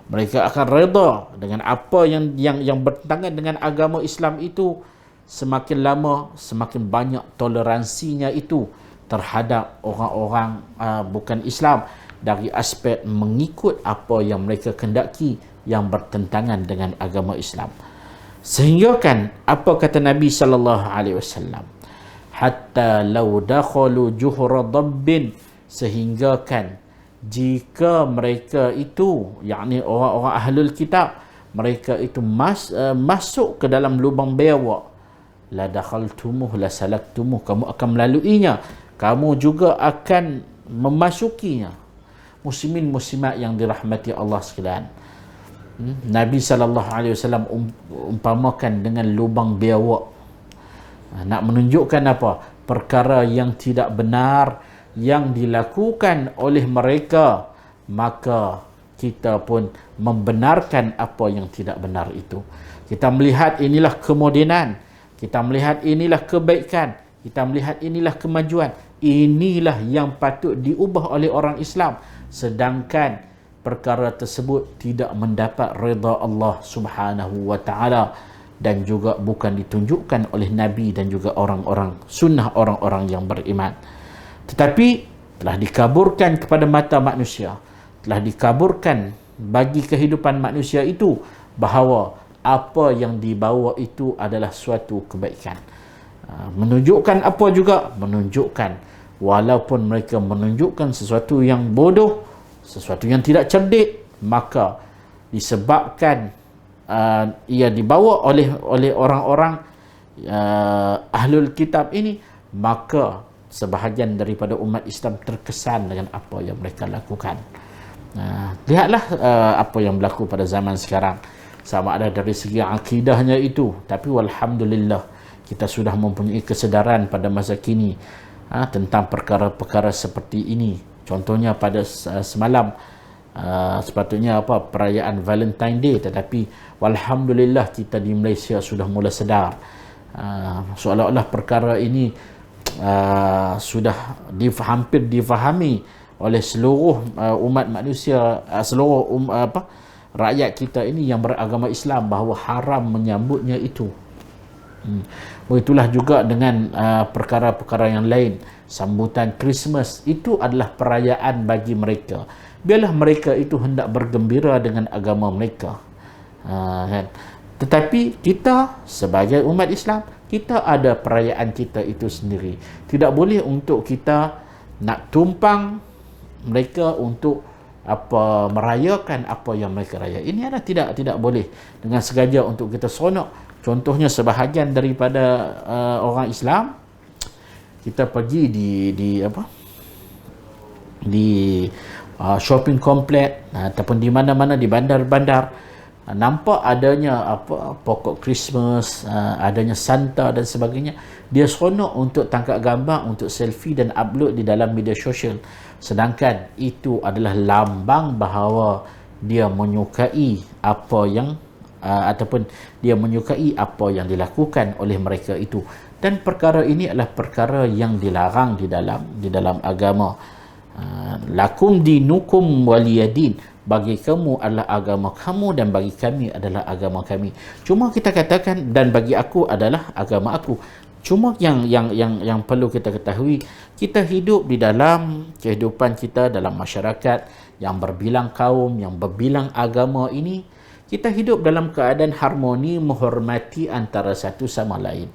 Mereka akan reda dengan apa yang bertentangan dengan agama Islam itu. Semakin lama, semakin banyak toleransinya itu terhadap orang-orang bukan Islam dari aspek mengikut apa yang mereka kendaki yang bertentangan dengan agama Islam. Sehingga kan apa kata Nabi SAW? Hatta law dakhalu juhra dabbin, sehingga kan jika mereka itu, yakni orang-orang ahlul kitab, mereka itu masuk ke dalam lubang biawak, la dakhaltumuh la salaktumuh, kamu akan melaluinya, kamu juga akan memasukinya. Muslimin muslimat yang dirahmati Allah sekalian, Nabi SAW umpamakan dengan lubang biawak. Nak menunjukkan apa? Perkara yang tidak benar yang dilakukan oleh mereka, maka kita pun membenarkan apa yang tidak benar itu. Kita melihat inilah kemodenan, kita melihat inilah kebaikan, kita melihat inilah kemajuan, inilah yang patut diubah oleh orang Islam, sedangkan perkara tersebut tidak mendapat redha Allah Subhanahu wa taala dan juga bukan ditunjukkan oleh Nabi dan juga orang-orang sunnah orang-orang yang beriman, tetapi telah dikaburkan kepada mata manusia, telah dikaburkan bagi kehidupan manusia itu bahawa apa yang dibawa itu adalah suatu kebaikan. Menunjukkan apa juga? Menunjukkan walaupun mereka menunjukkan sesuatu yang bodoh, sesuatu yang tidak cerdik, maka disebabkan ia dibawa oleh orang-orang ahlul kitab ini, maka sebahagian daripada umat Islam terkesan dengan apa yang mereka lakukan. Lihatlah apa yang berlaku pada zaman sekarang, sama ada dari segi akidahnya itu, tapi walhamdulillah kita sudah mempunyai kesedaran pada masa kini tentang perkara-perkara seperti ini. Contohnya pada semalam sepatutnya perayaan Valentine Day, tetapi walhamdulillah kita di Malaysia sudah mula sedar, seolah-olah perkara ini sudah hampir difahami oleh seluruh umat manusia, seluruh rakyat kita ini yang beragama Islam, bahawa haram menyambutnya itu. Itulah juga dengan perkara-perkara yang lain. Sambutan Christmas itu adalah perayaan bagi mereka. Biarlah mereka itu hendak bergembira dengan agama mereka. Kan? Tetapi kita sebagai umat Islam, kita ada perayaan kita itu sendiri. Tidak boleh untuk kita nak tumpang mereka untuk merayakan apa yang mereka raya. Ini adalah tidak boleh dengan sengaja untuk kita seronok. Contohnya sebahagian daripada orang Islam, kita pergi di shopping komplek ataupun di mana-mana di bandar-bandar, nampak adanya pokok Christmas, adanya Santa dan sebagainya. Dia seronok untuk tangkap gambar, untuk selfie dan upload di dalam media sosial, sedangkan itu adalah lambang bahawa dia menyukai apa yang ataupun dia menyukai apa yang dilakukan oleh mereka itu. Dan perkara ini adalah perkara yang dilarang di dalam agama. Lakum dinukum waliyadin, bagi kamu adalah agama kamu dan bagi kami adalah agama kami. Cuma kita katakan dan bagi aku adalah agama aku. Cuma yang perlu kita ketahui, kita hidup di dalam kehidupan kita dalam masyarakat yang berbilang kaum, yang berbilang agama ini, kita hidup dalam keadaan harmoni, menghormati antara satu sama lain.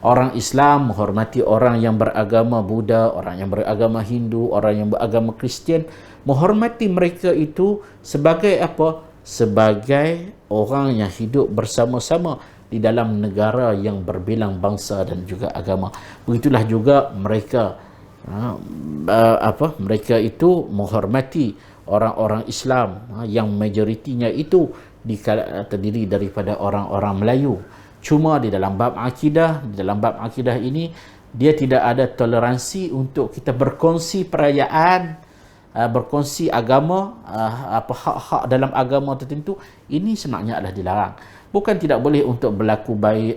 Orang Islam menghormati orang yang beragama Buddha, orang yang beragama Hindu, orang yang beragama Kristian, menghormati mereka itu sebagai apa? Sebagai orang yang hidup bersama-sama di dalam negara yang berbilang bangsa dan juga agama. Begitulah juga mereka mereka itu menghormati orang-orang Islam yang majoritinya itu terdiri daripada orang-orang Melayu. Cuma di dalam bab akidah ini, dia tidak ada toleransi untuk kita berkongsi perayaan, berkongsi agama, hak-hak dalam agama tertentu. Ini sebenarnya adalah dilarang. Bukan tidak boleh untuk berlaku baik,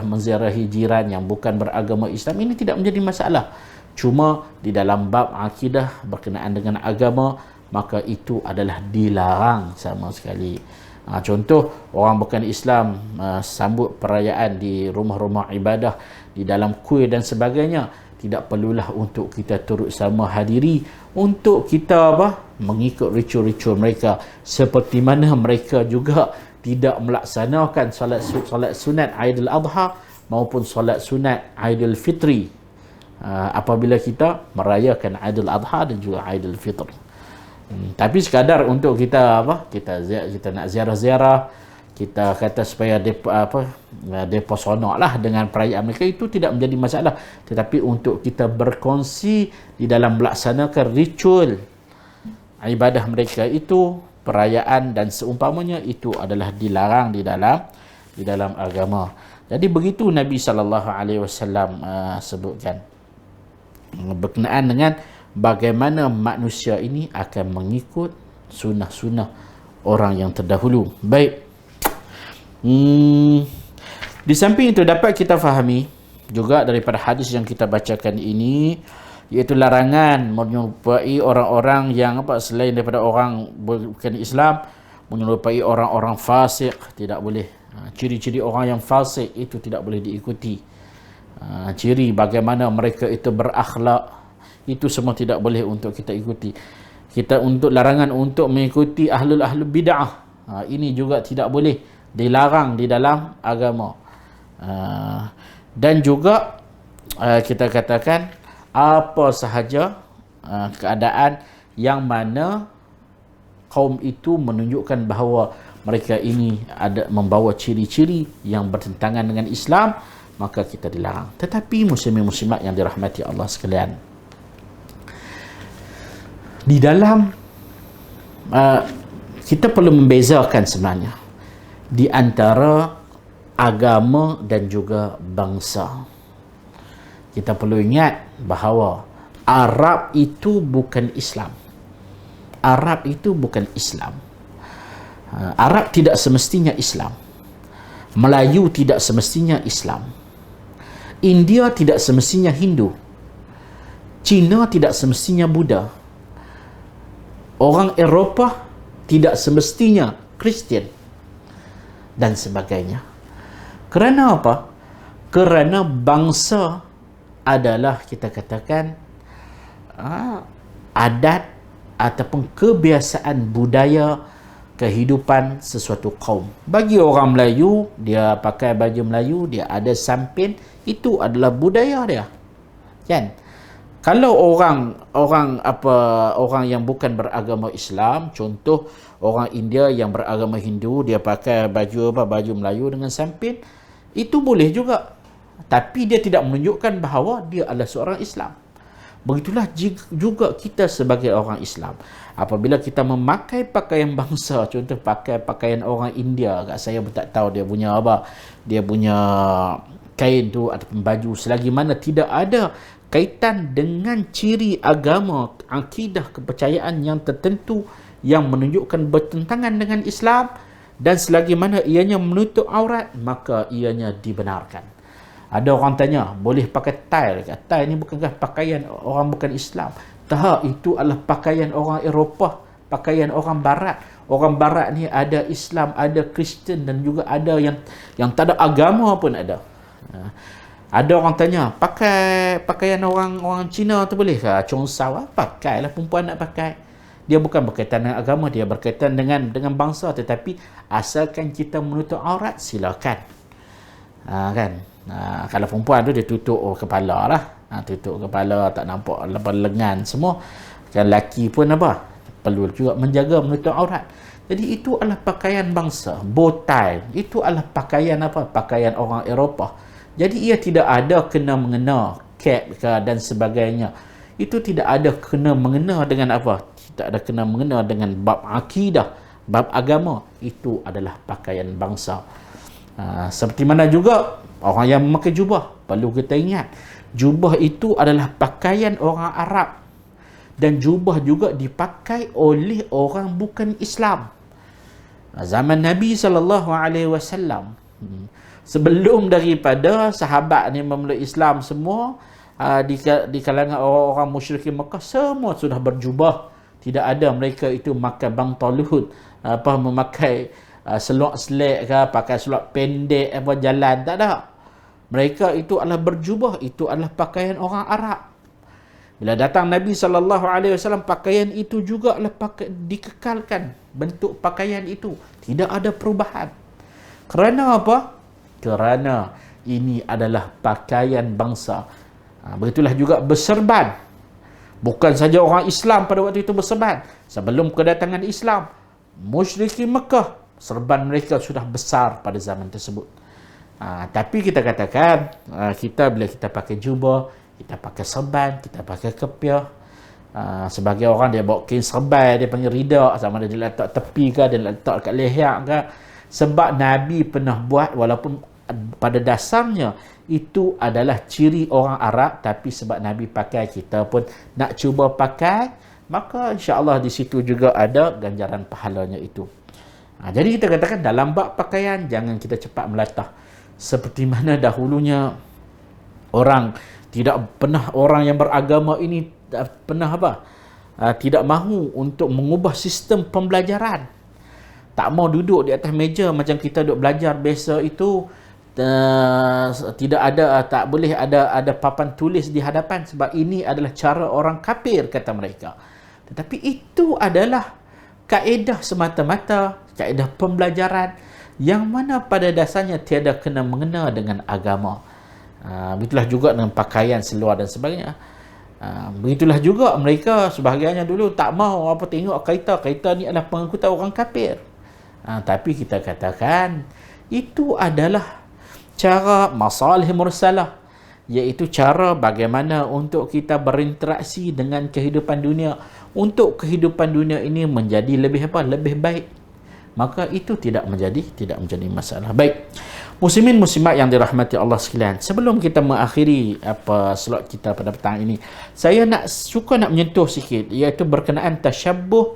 menziarahi jiran yang bukan beragama Islam, ini tidak menjadi masalah. Cuma di dalam bab akidah berkenaan dengan agama, maka itu adalah dilarang sama sekali. Contoh, orang bukan Islam sambut perayaan di rumah-rumah ibadah, di dalam kuil dan sebagainya, tidak perlulah untuk kita turut sama hadiri, untuk kita mengikut ritual-ritual mereka, seperti mana mereka juga tidak melaksanakan solat sunat Aidil Adha maupun solat sunat Aidil Fitri apabila kita merayakan Aidil Adha dan juga Aidil Fitr. Tapi sekadar untuk kita kita nak ziarah-ziarah, kita kata supaya depa sonoklah dengan perayaan mereka, itu tidak menjadi masalah. Tetapi untuk kita berkongsi di dalam melaksanakan ritual ibadah mereka itu, perayaan dan seumpamanya itu adalah dilarang di dalam agama. Jadi begitu Nabi sallallahu alaihi wasallam sebutkan berkenaan dengan bagaimana manusia ini akan mengikut sunnah-sunnah orang yang terdahulu. Baik. Di samping itu dapat kita fahami juga daripada hadis yang kita bacakan ini, iaitu larangan menyerupai orang-orang yang selain daripada orang bukan Islam, menyerupai orang-orang fasik, tidak boleh. Ciri-ciri orang yang fasik itu tidak boleh diikuti. Ciri bagaimana mereka itu berakhlak, itu semua tidak boleh untuk kita ikuti. Kita untuk larangan untuk mengikuti ahlul bid'ah, ini juga tidak boleh, dilarang di dalam agama. Dan juga kita katakan apa sahaja keadaan yang mana kaum itu menunjukkan bahawa mereka ini ada membawa ciri-ciri yang bertentangan dengan Islam, maka kita dilarang. Tetapi muslimin-muslimat yang dirahmati Allah sekalian, di dalam kita perlu membezakan sebenarnya di antara agama dan juga bangsa. Kita perlu ingat bahawa Arab itu bukan Islam. Arab itu bukan Islam. Arab tidak semestinya Islam. Melayu tidak semestinya Islam. India tidak semestinya Hindu. Cina tidak semestinya Buddha. Orang Eropah tidak semestinya Kristian dan sebagainya. Kerana apa? Kerana bangsa adalah kita katakan adat ataupun kebiasaan budaya kehidupan sesuatu kaum. Bagi orang Melayu, dia pakai baju Melayu, dia ada sampin, itu adalah budaya dia. Kan? Kalau orang yang bukan beragama Islam, contoh orang India yang beragama Hindu, dia pakai baju Melayu dengan sampin, itu boleh juga. Tapi dia tidak menunjukkan bahawa dia adalah seorang Islam. Begitulah juga kita sebagai orang Islam. Apabila kita memakai pakaian bangsa, contoh pakai pakaian orang India, saya pun tak tahu dia punya apa, dia punya kain tu ataupun baju, selagi mana tidak ada kaitan dengan ciri agama, akidah, kepercayaan yang tertentu yang menunjukkan bertentangan dengan Islam, dan selagi mana ianya menutup aurat, maka ianya dibenarkan. Ada orang tanya, boleh pakai tie? Tie ni bukankah pakaian orang bukan Islam? Tak, itu adalah pakaian orang Eropah, pakaian orang Barat. Orang Barat ni ada Islam, ada Kristian, dan juga ada yang tak ada agama pun ada. Ada orang tanya, pakai pakaian orang Cina tu boleh ke? Chongsao, pakailah, perempuan nak pakai. Dia bukan berkaitan dengan agama, dia berkaitan dengan bangsa, tetapi asalkan kita menutup aurat, silakan. Kan? Kalau perempuan tu dia tutup kepala lah. Tutup kepala, tak nampak lepas lengan semua. Kan lelaki pun apa? Perlu juga menjaga menutup aurat. Jadi itu adalah pakaian bangsa. Bow tie, itu adalah pakaian apa? Pakaian orang Eropah. Jadi ia tidak ada kena-mengena, cap dan sebagainya. Itu tidak ada kena-mengena dengan apa? Tak ada kena-mengena dengan bab akidah, bab agama. Itu adalah pakaian bangsa. Seperti mana juga orang yang memakai jubah, perlu kita ingat, jubah itu adalah pakaian orang Arab, dan jubah juga dipakai oleh orang bukan Islam. Zaman Nabi SAW, sebelum daripada sahabat ni memeluk Islam semua, di kalangan orang-orang musyrikin Mekah semua sudah berjubah. Tidak ada mereka itu makan bangtalut, memakai selok-selek ke, pakai selok pendek jalan, tak ada. Mereka itu adalah berjubah, itu adalah pakaian orang Arab. Bila datang Nabi SAW, pakaian itu juga adalah dikekalkan, bentuk pakaian itu tidak ada perubahan. Kerana apa? Kerana ini adalah pakaian bangsa. Begitulah juga berserban. Bukan saja orang Islam pada waktu itu berserban. Sebelum kedatangan Islam, musyrikin Mekah, serban mereka sudah besar pada zaman tersebut. Tapi kita katakan, bila kita pakai jubah, kita pakai serban, kita pakai kepiah, Sebagai orang dia bawa kain serbai, dia panggil rida, sama ada dia letak tepi ke, dia letak kat leher ke. Sebab Nabi pernah buat, walaupun pada dasarnya itu adalah ciri orang Arab, tapi sebab Nabi pakai, kita pun nak cuba pakai, maka insya-Allah di situ juga ada ganjaran pahalanya itu. Jadi kita katakan dalam bab pakaian jangan kita cepat melatah. Seperti mana dahulunya orang yang beragama ini pernah tidak mahu untuk mengubah sistem pembelajaran. Tak mau duduk di atas meja macam kita duduk belajar biasa itu, tak boleh ada papan tulis di hadapan sebab ini adalah cara orang kafir, kata mereka. Tetapi itu adalah kaedah semata-mata, kaedah pembelajaran yang mana pada dasarnya tiada kena mengena dengan agama. Begitulah juga dengan pakaian seluar dan sebagainya. Begitulah juga mereka sebahagiannya dulu tak mahu tengok kaita ni adalah pengikutan orang kafir. Tapi kita katakan itu adalah cara masalih mursalah, iaitu cara bagaimana untuk kita berinteraksi dengan kehidupan dunia, untuk kehidupan dunia ini menjadi lebih baik. Maka itu tidak menjadi masalah. Baik, muslimin muslimat yang dirahmati Allah sekalian, sebelum kita mengakhiri slot kita pada petang ini, saya suka nak menyentuh sikit, iaitu berkenaan tashabbuh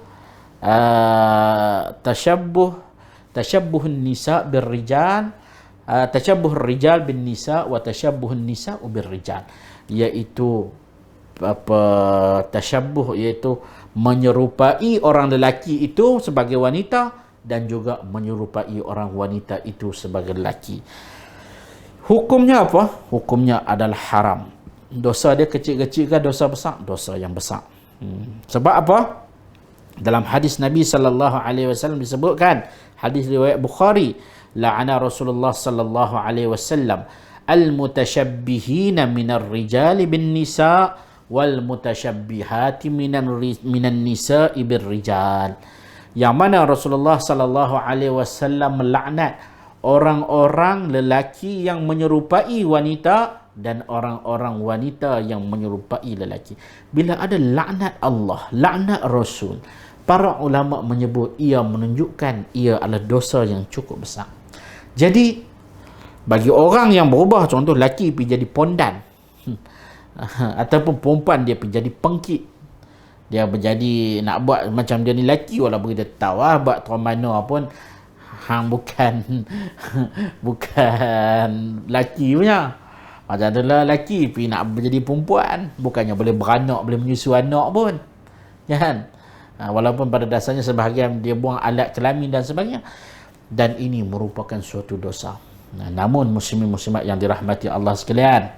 nisa birrijal, tashabbuh rijal bin nisa wa tashabbuh nisa birrijal, iaitu tashabbuh, iaitu menyerupai orang lelaki itu sebagai wanita dan juga menyerupai orang wanita itu sebagai lelaki. Hukumnya apa? Hukumnya adalah haram. Dosa dia kecil-kecil ke dosa besar? Dosa yang besar. Sebab apa? Dalam hadis Nabi sallallahu alaihi wasallam disebutkan, hadis riwayat Bukhari, la'ana Rasulullah sallallahu alaihi wasallam al-mutashabbihina minar rijali bin nisa wal mutashabbihati minan nisa'i bir rijal. Yang mana Rasulullah sallallahu alaihi wasallam melaknat orang-orang lelaki yang menyerupai wanita dan orang-orang wanita yang menyerupai lelaki. Bila ada laknat Allah, laknat Rasul, para ulama menyebut ia menunjukkan ia adalah dosa yang cukup besar. Jadi bagi orang yang berubah, contoh lelaki pergi jadi pondan ataupun perempuan dia pergi jadi pengkit, dia menjadi nak buat macam dia ni lelaki, walaupun dia tahu buat tuan mana pun bukan lelaki punya. Macam tu lah lelaki pergi nak menjadi perempuan, bukannya boleh beranak, boleh menyusu anak pun, kan? Walaupun pada dasarnya sebahagian dia buang alat kelamin dan sebagainya, dan ini merupakan suatu dosa. Namun muslimin muslimat yang dirahmati Allah sekalian,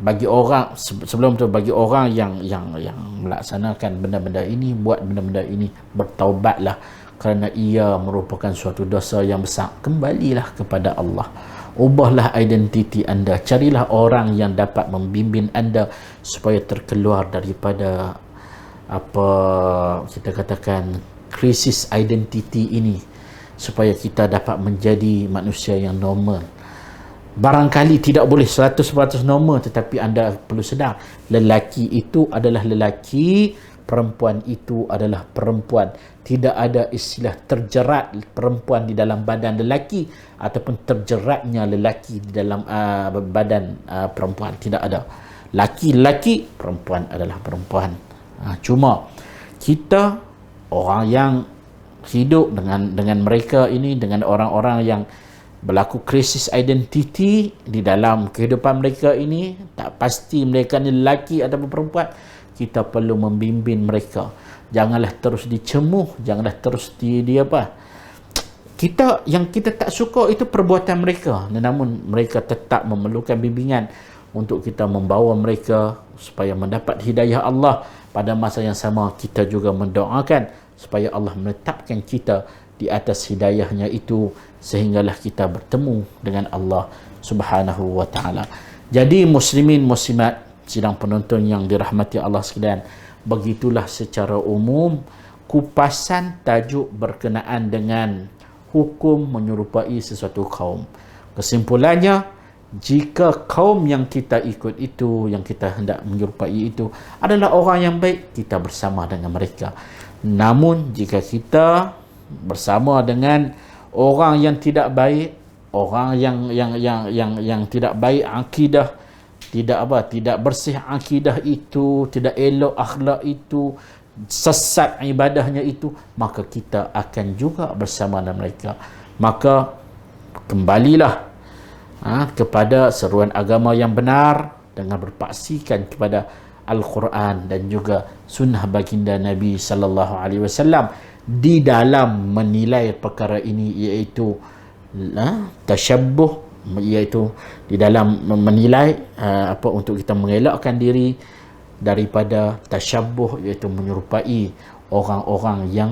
bagi orang sebelum tu, bagi orang yang melaksanakan benda-benda ini, buat benda-benda ini, bertaubatlah, kerana ia merupakan suatu dosa yang besar. Kembalilah kepada Allah, ubahlah identiti anda, carilah orang yang dapat membimbing anda supaya terkeluar daripada kita katakan krisis identiti ini, supaya kita dapat menjadi manusia yang normal. Barangkali tidak boleh 100% normal, tetapi anda perlu sedar, lelaki itu adalah lelaki, perempuan itu adalah perempuan. Tidak ada istilah terjerat perempuan di dalam badan lelaki ataupun terjeratnya lelaki di dalam badan perempuan. Tidak ada. Laki-laki, perempuan adalah perempuan. Cuma kita orang yang hidup dengan mereka ini, dengan orang-orang yang berlaku krisis identiti di dalam kehidupan mereka ini, tak pasti mereka ni lelaki ataupun perempuan, kita perlu membimbing mereka. Janganlah terus dicemuh, janganlah terus yang kita tak suka itu perbuatan mereka, namun mereka tetap memerlukan bimbingan untuk kita membawa mereka supaya mendapat hidayah Allah. Pada masa yang sama kita juga mendoakan supaya Allah menetapkan kita di atas hidayahnya itu, sehinggalah kita bertemu dengan Allah Subhanahu wa ta'ala. Jadi muslimin muslimat sidang penonton yang dirahmati Allah sekalian, begitulah secara umum kupasan tajuk berkenaan dengan hukum menyerupai sesuatu kaum. Kesimpulannya, jika kaum yang kita ikut itu, yang kita hendak menyerupai itu adalah orang yang baik, kita bersama dengan mereka. Namun jika kita bersama dengan orang yang tidak baik, orang yang tidak baik akidah, tidak bersih akidah itu, tidak elok akhlak itu, sesat ibadahnya itu, maka kita akan juga bersama dengan mereka. Maka kembalilah kepada seruan agama yang benar dengan berpaksikan kepada Al-Quran dan juga sunnah baginda Nabi sallallahu alaihi wasallam di dalam menilai perkara ini, iaitu tasyabbuh, iaitu di dalam menilai untuk kita mengelakkan diri daripada tasyabbuh, iaitu menyerupai orang-orang yang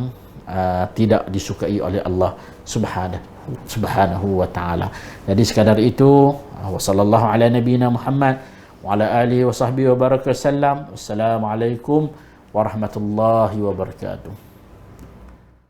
tidak disukai oleh Allah subhanahu wa ta'ala. Jadi sekadar itu, wa sallallahu ala nabiyina Muhammad wa ala alihi wa sahbihi wa baraka wasallam. Wassalamualaikum warahmatullahi wabarakatuh.